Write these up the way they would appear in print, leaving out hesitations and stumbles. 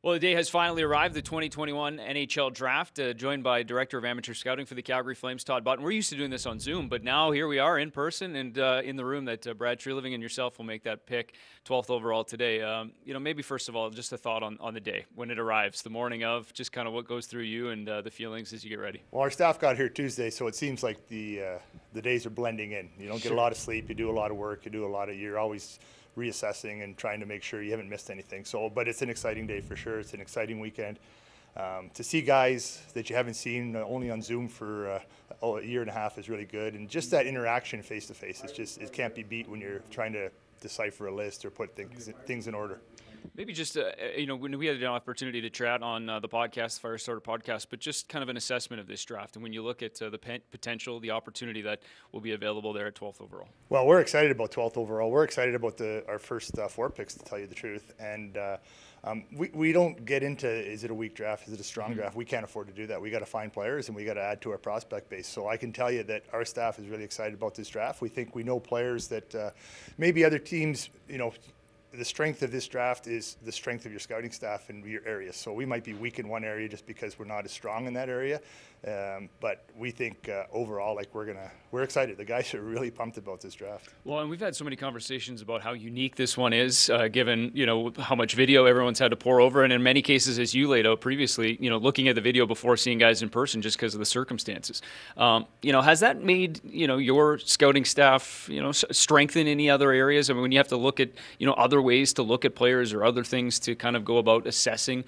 Well, the day has finally arrived, the 2021 NHL Draft, joined by Director of Amateur Scouting for the Calgary Flames, Tod Button. We're used to doing this on Zoom, but now here we are in person and in the room that Brad Treliving and yourself will make that pick, 12th overall today. Maybe first of all, just a thought on the day, when it arrives, the morning of, just kind of what goes through you and the feelings as you get ready. Well, our staff got here Tuesday, so it seems like the days are blending in. You don't get a lot of sleep, you do a lot of work, you're always reassessing and trying to make sure you haven't missed anything. So, but it's an exciting day for sure. It's an exciting weekend. To see guys that you haven't seen only on Zoom for a year and a half is really good. And just that interaction face to face, it can't be beat when you're trying to decipher a list or put things in order. Maybe just, when we had an opportunity to chat on the podcast, Firestarter podcast, but just kind of an assessment of this draft. And when you look at the potential, the opportunity that will be available there at 12th overall. Well, we're excited about 12th overall. We're excited about our first 4 picks, to tell you the truth. And we don't get into, is it a weak draft, is it a strong draft? We can't afford to do that. We got to find players and we got to add to our prospect base. So I can tell you that our staff is really excited about this draft. We think we know players that maybe other teams, the strength of this draft is the strength of your scouting staff in your area. So we might be weak in one area just because we're not as strong in that area. But we think overall, we're excited. The guys are really pumped about this draft. Well, and we've had so many conversations about how unique this one is, given how much video everyone's had to pour over, and in many cases, as you laid out previously, looking at the video before seeing guys in person, just because of the circumstances. Has that made your scouting staff strengthen any other areas? I mean, when you have to look at other ways to look at players or other things to kind of go about assessing,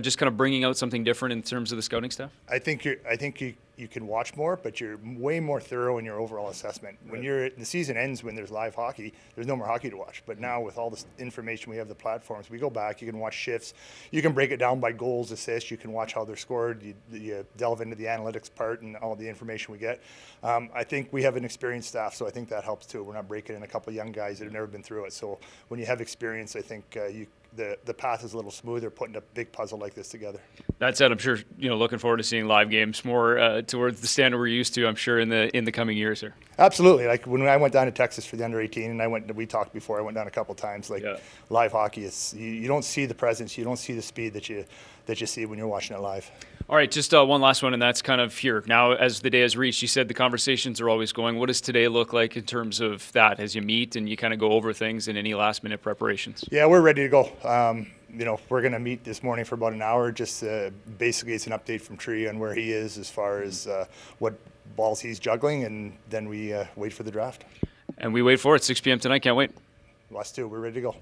just kind of bringing out something different in terms of the scouting staff? I think you can watch more, but you're way more thorough in your overall assessment. When the season ends, when there's live hockey, there's no more hockey to watch. But now with all this information we have, the platforms, we go back, you can watch shifts, you can break it down by goals, assists, you can watch how they're scored, you delve into the analytics part and all the information we get. I think we have an experienced staff, so I think that helps too. We're not breaking in a couple of young guys that have never been through it. So when you have experience, I think the path is a little smoother putting a big puzzle like this together. That said, I'm sure looking forward to seeing live games more towards the standard we're used to, I'm sure, in the coming years here. Absolutely. Like when I went down to Texas for the under 18, and we talked before, I went down a couple times. Live hockey is you don't see the presence, you don't see the speed that you see when you're watching it live. All right, just one last one, and that's kind of here. Now, as the day has reached, you said the conversations are always going. What does today look like in terms of that as you meet and you kind of go over things and any last-minute preparations? Yeah, we're ready to go. We're going to meet this morning for about an hour. Just basically, it's an update from Tree on where he is as far as what balls he's juggling, and then we wait for the draft. And we wait for it, 6 p.m. tonight. Can't wait. Us too. We're ready to go.